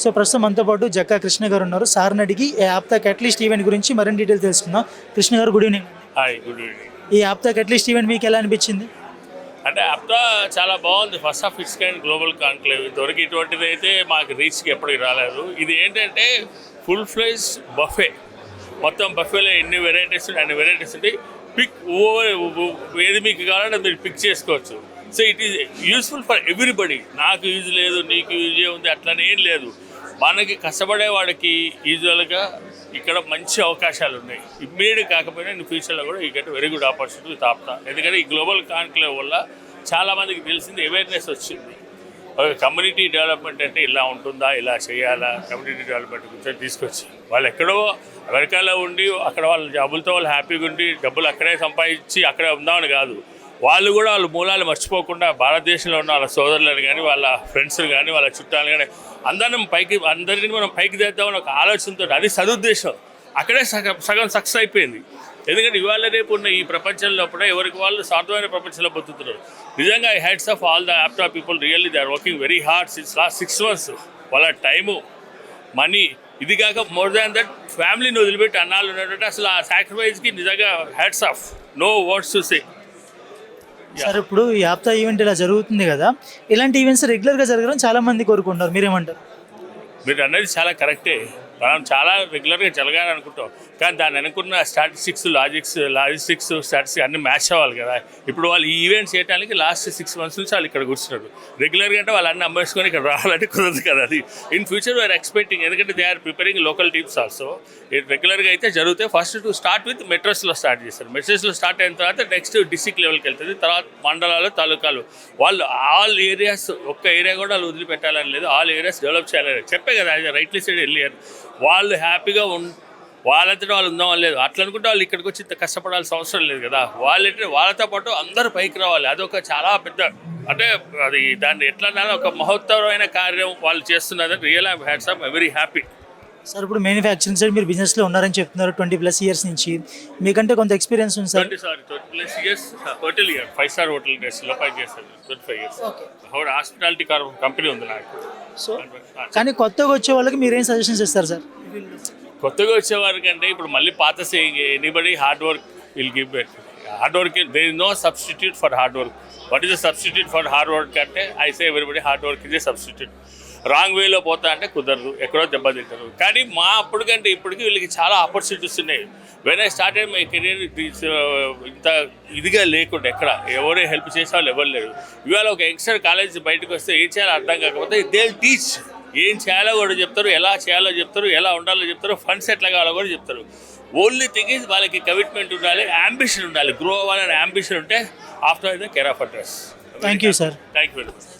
So ప్రస్తుతం మనతో పాటు జక్కా కృష్ణ గారు ఉన్నారు. సార్ని అడిగి ఈ యాప్ తక్ అట్లీస్ట్ ఈవెంట్ గురించి మరిన్ని డీటెయిల్ తెలుసుకుందాం. కృష్ణ గారు good evening. Hi, good evening. ఈ యాప్ తక్ అట్లీస్ట్ ఈవెంట్ మీకు ఎలా అనిపించింది? అంటే అప్తా చాలా బాగుంది. First of it's kind global conclave. ఇంతవరకు ఇటువంటిది అయితే మాకు రీచ్కి ఎప్పటికి రాలేదు. ఇది ఏంటంటే ఫుల్ ఫ్లెజ్ బఫే. మొత్తం బఫేలో ఎన్ని వెరైటీస్ ఉంటాయి, అన్ని వెరైటీస్ ఉంటాయి. పిక్ ఏది మీకు కావాలంటే మీరు పిక్ చేసుకోవచ్చు. So it is useful for everybody. నాకు యూజ్ లేదు, నీకు యూజ్ ఉంది అట్లనే ఏం లేదు. మనకి కష్టపడే వాడికి యూజువల్గా ఇక్కడ మంచి అవకాశాలు ఉన్నాయి. ఇమ్మీడియట్ కాకపోయినా ఇన్ ఫ్యూచర్లో కూడా ఈ get very good opportunity with APTA. ఎందుకంటే ఈ గ్లోబల్ కాన్క్లేవ్ వల్ల చాలామందికి తెలిసింది, అవేర్నెస్ వచ్చింది. ఒక కమ్యూనిటీ డెవలప్మెంట్ అంటే ఇలా ఉంటుందా, ఇలా చేయాలా, కమ్యూనిటీ డెవలప్మెంట్ గురించి తీసుకొచ్చి వాళ్ళు ఎక్కడో అమెరికాలో ఉండి అక్కడ వాళ్ళ జాబులతో వాళ్ళు హ్యాపీగా ఉండి డబ్బులు అక్కడే సంపాదించి అక్కడే ఉందామని కాదు. వాళ్ళు కూడా వాళ్ళ మూలాలు మర్చిపోకుండా భారతదేశంలో ఉన్న వాళ్ళ సోదరులను కానీ, వాళ్ళ ఫ్రెండ్స్ని కానీ, వాళ్ళ చుట్టాలు కానీ అందరినీ మనం పైకి తెద్దామని ఒక ఆలోచనతో, అది సదుద్దేశం. అక్కడే సగం సక్సెస్ అయిపోయింది. ఎందుకంటే ఇవాళ రేపు ఉన్న ఈ ప్రపంచంలో కూడా ఎవరికి వాళ్ళు స్వార్థమైన ప్రపంచంలో బతుకుతున్నారు. నిజంగా I hats off all the APTA people. Really they are working very hard since last 6 months. వాళ్ళ టైము, మనీ, ఇది కాక మోర్ దాన్ దట్ ఫ్యామిలీని వదిలిపెట్టి అన్నాళ్ళు ఉన్నట్టు అసలు ఆ సాక్రిఫైస్కి నిజంగా hats off. No words to say. Sir ఇప్పుడు ఈ యాప్తా ఈవెంట్ ఇలా జరుగుతుంది కదా, ఇలాంటి ఈవెంట్స్ రెగ్యులర్గా జరగడం చాలా మంది కోరుకుంటారు. మీరేమంటారు? మీరు అన్నది చాలా కరెక్టే. మనం చాలా రెగ్యులర్గా జరగాలని అనుకుంటాం, కానీ దాన్ని అనుకున్న స్టాటిస్టిక్స్, లాజిస్టిక్స్, స్టాటిస్టిక్స్ అన్నీ మ్యాచ్ అవ్వాలి కదా. ఇప్పుడు వాళ్ళు ఈ ఈవెంట్స్ చేయడానికి లాస్ట్ 6 months నుంచి వాళ్ళు ఇక్కడ కూర్చున్నారు. రెగ్యులర్గా అంటే వాళ్ళు అన్నీ అమ్మేసుకొని ఇక్కడ రావాలంటే కుదరదు కదా. అది ఇన్ ఫ్యూచర్ వీఆర్ ఎక్స్పెక్టింగ్, ఎందుకంటే they are preparing local teams also. రెగ్యులర్గా అయితే జరుగుతాయి. ఫస్ట్ టు స్టార్ట్ విత్ మెట్రోస్లో స్టార్ట్ చేస్తారు. మెట్రోస్లో స్టార్ట్ అయిన తర్వాత నెక్స్ట్ డిస్ట్రిక్ట్ లెవెల్కి వెళ్తుంది, తర్వాత మండలాలు, తాలూకాలు. వాళ్ళు ఆల్ ఏరియాస్, ఒక్క ఏరియా కూడా వాళ్ళు వదిలిపెట్టాలని లేదు, ఆల్ ఏరియాస్ డెవలప్ చేయాలని చెప్పే కదా. రైట్లీ సైడ్ వెళ్ళారు వాళ్ళు హ్యాపీగా వాళ్ళంతటా వాళ్ళు ఉందామని లేదు. అట్లా అనుకుంటే వాళ్ళు ఇక్కడికి వచ్చి కష్టపడాల్సిన అవసరం లేదు కదా. వాళ్ళతో పాటు అందరూ పైకి రావాలి. అదొక చాలా పెద్ద, అంటే అది దాన్ని ఎట్లా ఒక మహోత్తరమైన కార్యం వాళ్ళు చేస్తున్నదని real hats off. Very happy. Sir ఇప్పుడు మ్యానుఫ్యాక్చరింగ్ సైడ్ మీరు బిజినెస్లో ఉన్నారని చెప్తున్నారు 20+ years నుంచి. మీకంటే కొంత ఎక్స్పీరియన్స్ ఉంది sir. 20+ years hotel, 5-star hotel ఇండస్ట్రీలో పనిచేస్తాను. 25 years హాస్పిటాలిటీ కంపెనీ ఉంది నాకు. సో కానీ కొత్తగా వచ్చే వాళ్ళకి మీరేం సజెషన్స్ ఇస్తారు సార్? కొత్తగా వచ్చేవారికి అంటే ఇప్పుడు మళ్ళీ పాత saying, anybody hard work will give bet. Hard work, there is no substitute for hard work. What is the substitute for hard work అంటే I say everybody hard work is a substitute. Wrong వేలో పోతా అంటే కుదరదు, ఎక్కడో దెబ్బతింటారు. కానీ మా అప్పటికంటే ఇప్పటికి వీళ్ళకి చాలా ఆపర్చునిటీస్ ఉన్నాయి. When I started my career ఇంత ఇదిగా లేకుండా ఎక్కడ ఎవరే హెల్ప్ చేసే వాళ్ళు ఎవరు లేరు. ఇవాళ ఒక యంగ్స్టర్ కాలేజ్ బయటకు వస్తే ఏం చేయాలో అర్థం కాకపోతే దే విల్ టీచ్. ఏం చేయాలో కూడా చెప్తారు, ఎలా చేయాలో చెప్తారు, ఎలా ఉండాలో చెప్తారు, ఫండ్స్ ఎట్లా కావాలో కూడా చెప్తారు. ఓన్లీ థింగ్ ఈజ్ వాళ్ళకి కమిట్మెంట్ ఉండాలి, అంబిషన్ ఉండాలి. గ్రో అవ్వాలని అంబిషన్ ఉంటే after the care of address. Thank you sir. Thank you very much.